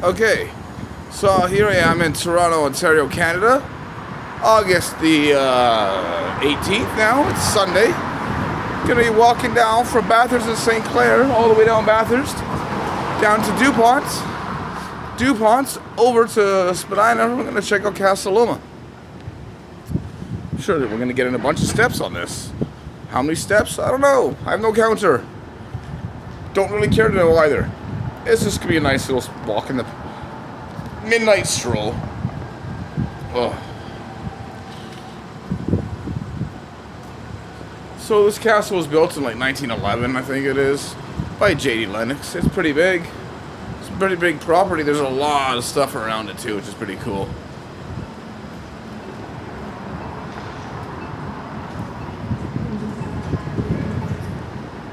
Okay, so here I am in Toronto, Ontario, Canada. August the 18th now. It's Sunday. Gonna be walking down from Bathurst and St Clair, all the way down Bathurst, down to DuPont's, over to Spadina. We're gonna check out Casa Loma. Sure, we're gonna get in a bunch of steps on this. How many steps? I don't know. I have no counter. Don't really care to know either. It's just gonna be a nice little walk in the midnight stroll. Oh. So this castle was built in like 1911, I think it is, by J.D. Lennox. It's pretty big. It's a pretty big property. There's a lot of stuff around it too, which is pretty cool.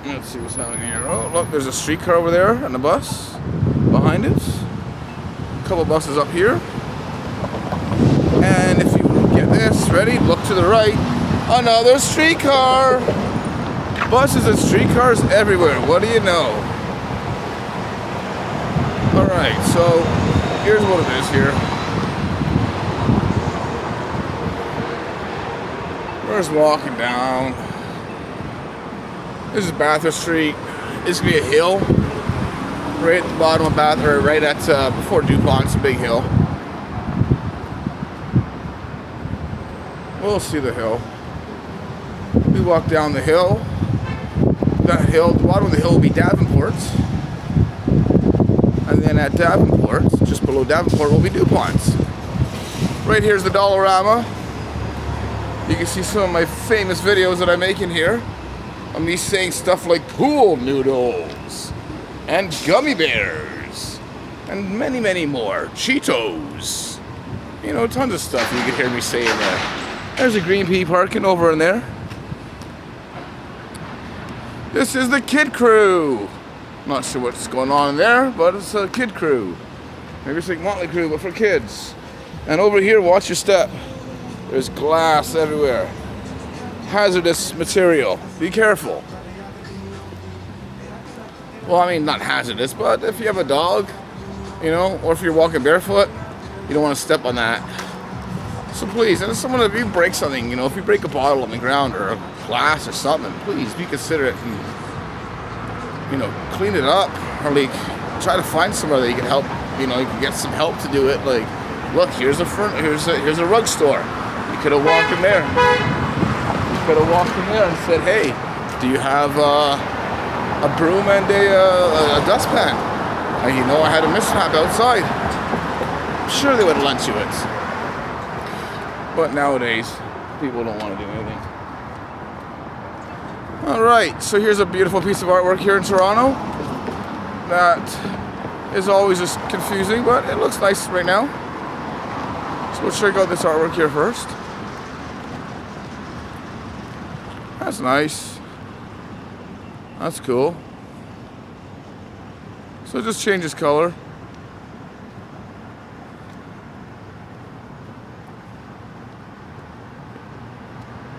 Let's see what's happening here. Oh, look, there's a streetcar over there and a bus behind it. A couple buses up here. And if you get this, ready, look to the right. Another streetcar. Buses and streetcars everywhere. What do you know? Alright, so here's what it is here. We're just walking down. This is Bathurst Street. This could be a hill. Right at the bottom of Bathurst, or right at before DuPont's, a big hill. We'll see the hill. We walk down the hill. That hill, the bottom of the hill will be Davenport's. And then at Davenport's, just below Davenport, will be DuPont's. Right here's the Dollarama. You can see some of my famous videos that I make in here. Of me saying stuff like pool noodles and gummy bears and many, many more. Cheetos. You know, tons of stuff you can hear me say in there. There's a green pea parking over in there. This is the kid crew. Not sure what's going on in there, but it's a kid crew. Maybe it's like Motley Crew, but for kids. And over here, watch your step. There's glass everywhere. Hazardous material. Be careful. Well, I mean, not hazardous, but if you have a dog, you know, or if you're walking barefoot, you don't want to step on that. So please, and if you break something, you know, if you break a bottle on the ground or a glass or something, please be considerate and, you know, clean it up, or like try to find somewhere that you can help. You know, you can get some help to do it. Like, look, here's a rug store. You could have walked in there. Could have walked in there and said, hey, do you have a broom and a dustpan? And you know, I had a mishap outside. I'm sure they would have lent you it. But nowadays, people don't want to do anything. Alright, so here's a beautiful piece of artwork here in Toronto. That is always just confusing, but it looks nice right now. So we'll check out this artwork here first. That's nice. That's cool. So it just changes color.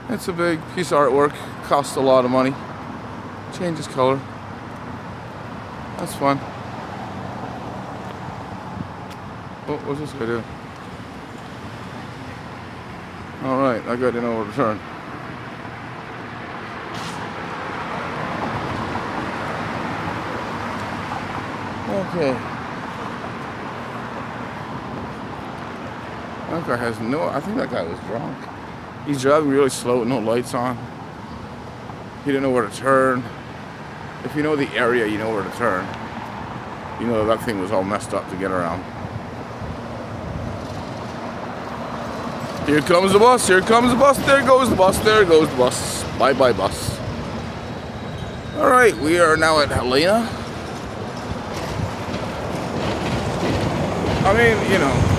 It's a big piece of artwork. Costs a lot of money. Changes color. That's fun. Oh, what's this guy doing? Alright, that guy didn't know where to turn. Okay. That guy has I think that guy was drunk. He's driving really slow with no lights on. He didn't know where to turn. If you know the area, you know where to turn. You know that thing was all messed up to get around. Here comes the bus, here comes the bus, there goes the bus, there goes the bus. Bye-bye bus. Alright, we are now at Helena. I mean, you know.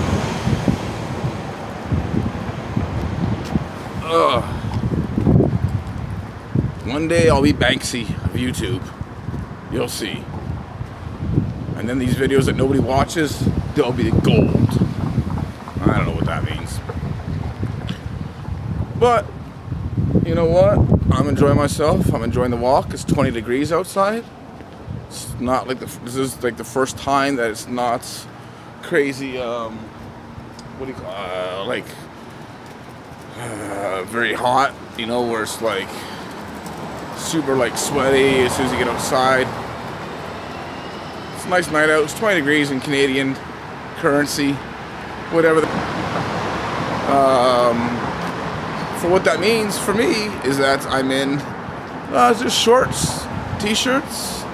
One day I'll be Banksy of YouTube. You'll see. And then these videos that nobody watches, they'll be gold. I don't know what that means. But, you know what? I'm enjoying myself. I'm enjoying the walk. It's 20 degrees outside. It's not like this is like the first time that it's not crazy, what do you call like very hot, you know, where it's like super like sweaty as soon as you get outside. It's a nice night out. It's 20 degrees in Canadian currency, whatever. So what that means for me is that I'm in just shorts, t-shirts.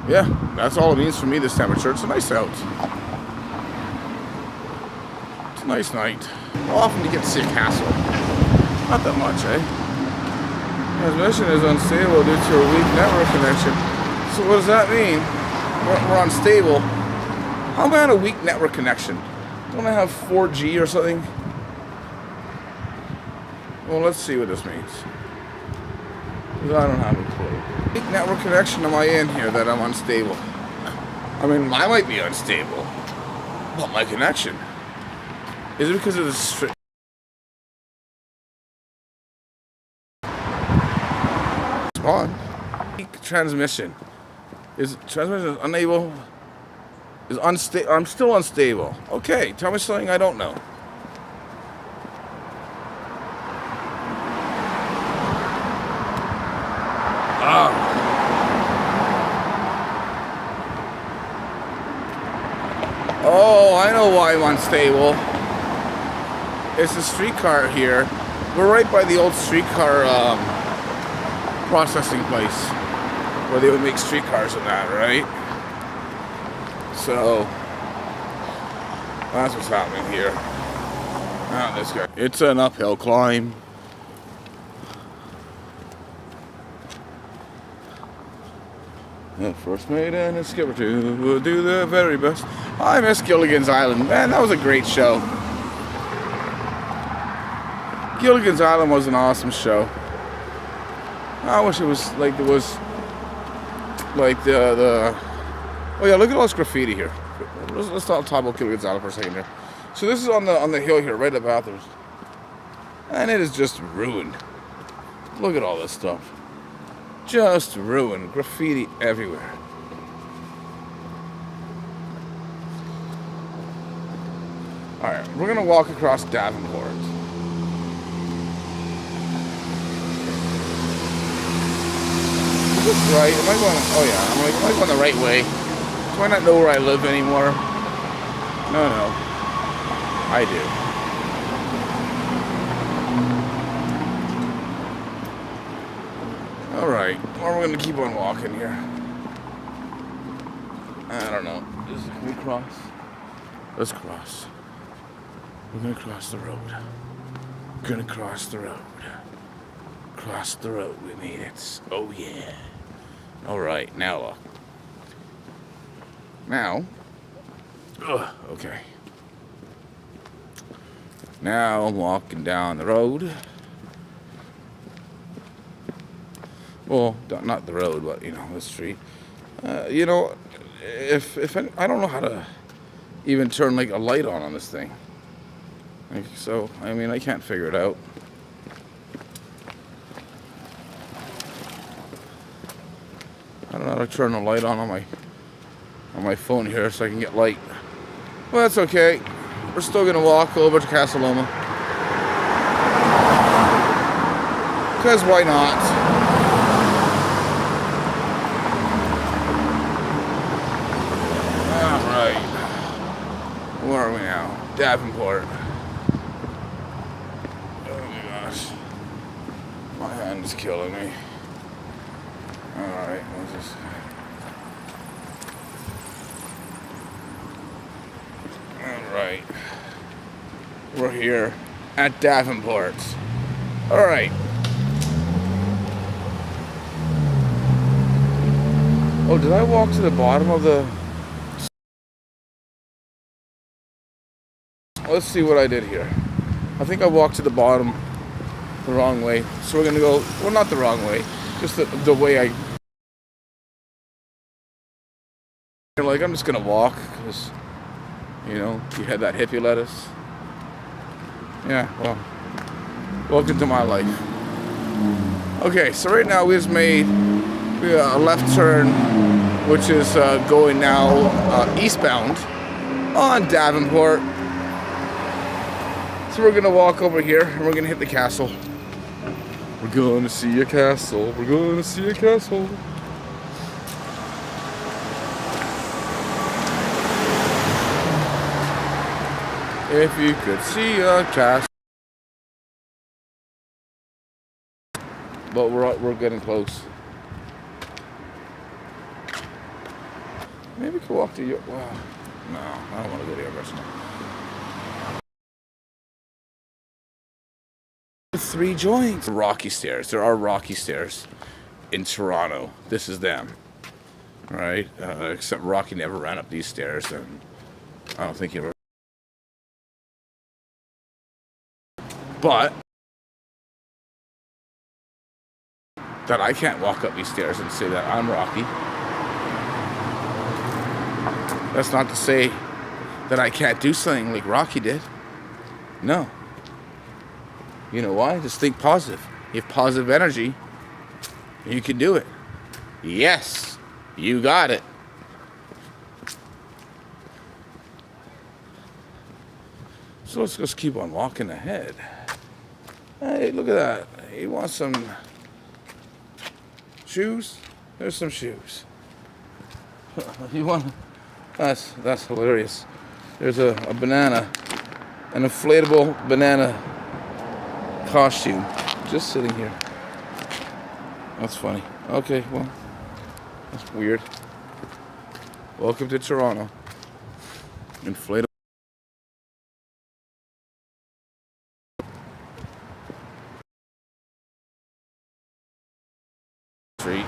Yeah, that's all it means for me this temperature. It's a nice out. It's a nice night. How often do you get to see a castle? Not that much, eh? Transmission is unstable due to a weak network connection. So what does that mean? We're unstable. How am I on a weak network connection? Don't I have 4G or something? Well, let's see what this means. Because I don't have a clue. Weak network connection am I in here that I'm unstable? I mean, I might be unstable. But my connection? Is it because of the street? On. Transmission. Is transmission unable? Is unstable? I'm still unstable. Okay, tell me something I don't know. Oh, I know why I'm unstable. It's the streetcar here. We're right by the old streetcar processing place where they would make streetcars and that, right? So that's what's happening here. Ah, this guy. It's an uphill climb. First mate and a skipper too will do the very best. I miss Gilligan's Island. Man, that was a great show. Gilligan's Island was an awesome show. I wish it was like there was like the oh yeah, look at all this graffiti here. Let's talk about Gilligan's Island for a second here. So this is on the hill here, right at Bathurst. And it is just ruined. Look at all this stuff. Just ruined. Graffiti everywhere. Alright, we're gonna walk across Davenport. Is this right? Am I going? Oh yeah, am I going the right way? Do I not know where I live anymore? No, I do. Alright, well, we're going to keep on walking here. I don't know. Can we cross? Let's cross. We're going to cross the road. We're going to cross the road. Cross the road. We made it. Oh, yeah. Alright, now look. Now. Okay. Now I'm walking down the road. Well, not the road, but, you know, the street. You know, if I don't know how to even turn, like, a light on this thing. Like, so, I mean, I can't figure it out. I don't know how to turn the light on my phone here so I can get light. Well, that's okay. We're still going to walk over to Casa Loma. Because why not? Where are we now? Davenport. Oh my gosh. My hand is killing me. Alright, we'll just... Alright. We're here at Davenport. Alright. Oh, did I walk to the bottom of the... Let's see what I did here. I think I walked to the bottom the wrong way. So we're going to go, well, not the wrong way, just the way I... Like, I'm just going to walk because, you know, you had that hippie lettuce. Yeah, well, welcome to my life. Okay, so right now we just made a left turn, which is going now eastbound. on Davenport. So we're gonna walk over here and we're gonna hit the castle. We're gonna see a castle. We're gonna see a castle. If you could see a castle. But we're getting close. Maybe we could walk to your. Wow. No, I don't want to go to your restaurant. 3 joints. Rocky stairs. There are rocky stairs in Toronto. This is them. Right? Except Rocky never ran up these stairs, and I don't think he ever. But that I can't walk up these stairs and say that I'm Rocky. That's not to say that I can't do something like Rocky did. No. You know why? Just think positive. You have positive energy, you can do it. Yes, you got it. So let's just keep on walking ahead. Hey, look at that. You want some shoes? There's some shoes. You want? That's hilarious. There's a banana, an inflatable banana costume, just sitting here. That's funny. Okay, well, that's weird. Welcome to Toronto. Inflatable. Street.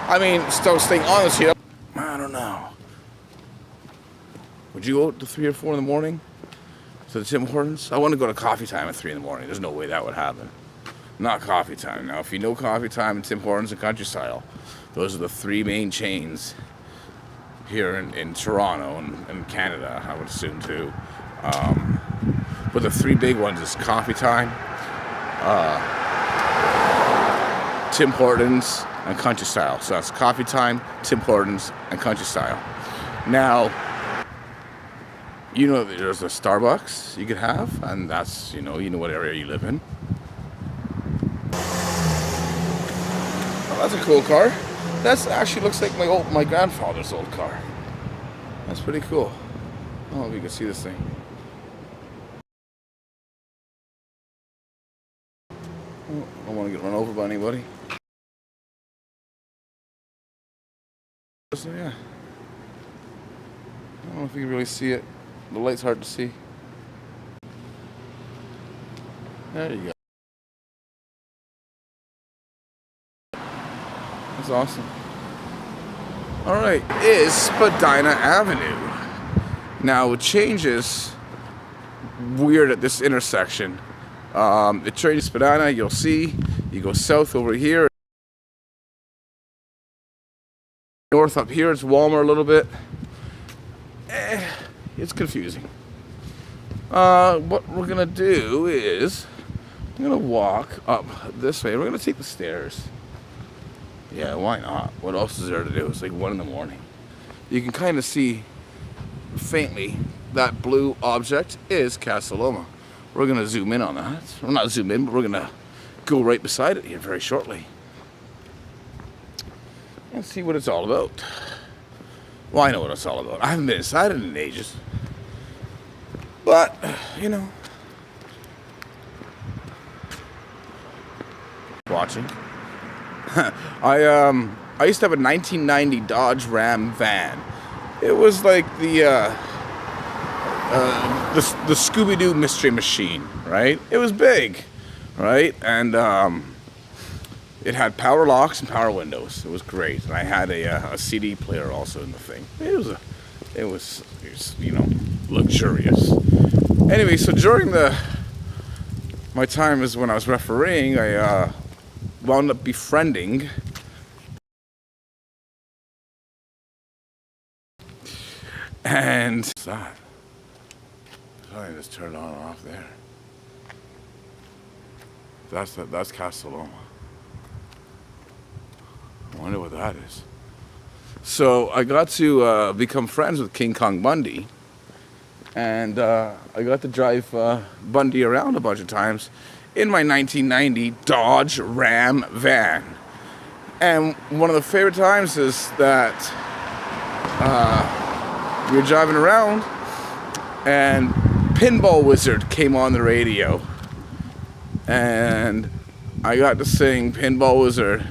I mean, still staying honest here. I don't know. Would you go to 3 or 4 in the morning to the Tim Hortons? I want to go to coffee time at 3 in the morning. There's no way that would happen. Not coffee time. Now, if you know coffee time and Tim Hortons and Country Style, those are the 3 main chains here in Toronto and Canada, I would assume too. But the 3 big ones is coffee time, Tim Hortons, and Country Style. So that's coffee time, Tim Hortons, and Country Style. Now, you know there's a Starbucks you could have, and that's, you know what area you live in. Oh, that's a cool car. That actually looks like my grandfather's old car. That's pretty cool. I don't know if you can see this thing. Oh, I don't want to get run over by anybody. So yeah, I don't know if you can really see it. The light's hard to see. There you go. That's awesome. Alright, is Spadina Avenue. Now it changes weird at this intersection. It changes Spadina, you'll see. You go south over here. North up here, it's Walmart a little bit. It's confusing. What we're gonna do is I'm gonna walk up this way. We're gonna take the stairs. Yeah, why not? What else is there to do? It's like 1 in the morning. You can kind of see faintly that blue object is Casa Loma. We're gonna zoom in on that. Well, not zoom in, but we're gonna go right beside it here very shortly and see what it's all about. Well, I know what it's all about. I haven't been inside it in ages. But, you know. Watching. I used to have a 1990 Dodge Ram van. It was like the Scooby-Doo Mystery Machine, right? It was big, right? And it had power locks and power windows. It was great. And I had a CD player also in the thing. It was you know, luxurious. Anyway, so during my time as when I was refereeing, I wound up befriending and that. I just turned on and off there. That's Casa Loma. I wonder what that is. So I got to become friends with King Kong Bundy And I got to drive Bundy around a bunch of times in my 1990 Dodge Ram van. And one of the favorite times is that we were driving around and Pinball Wizard came on the radio. And I got to sing Pinball Wizard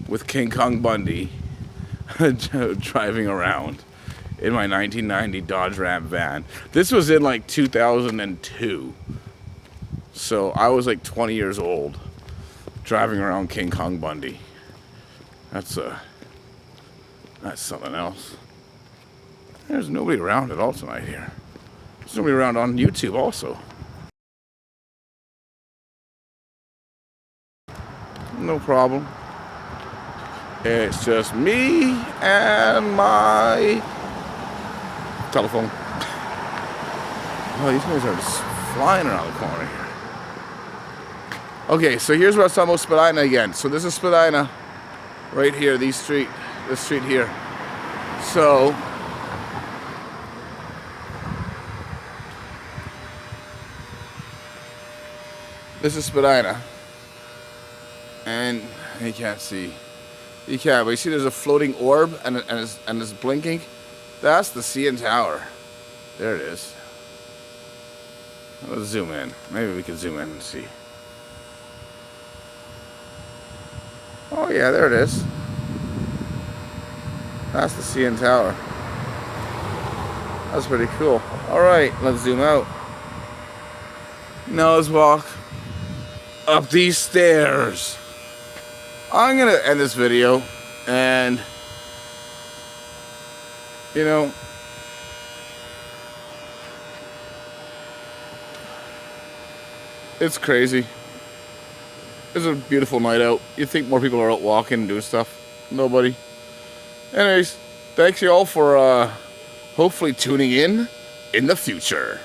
with King Kong Bundy driving around in my 1990 Dodge Ram van. This was in like 2002. So I was like 20 years old driving around King Kong Bundy. That's something else. There's nobody around at all tonight here. There's nobody around on YouTube also. No problem. It's just me and my telephone. Oh, these guys are just flying around the corner here. Okay, so here's what I was talking about Spadina again. So this is Spadina right here, this street here. So this is Spadina. And you can't see. You can't, but you see there's a floating orb and it's blinking. That's the CN Tower. There it is. Let's zoom in. Maybe we can zoom in and see. Oh yeah, there it is. That's the CN Tower. That's pretty cool. Alright, let's zoom out. Now let's walk up these stairs. I'm gonna end this video, and you know, it's crazy. It's a beautiful night out. You'd think more people are out walking and doing stuff. Nobody. Anyways, thanks you all for hopefully tuning in the future.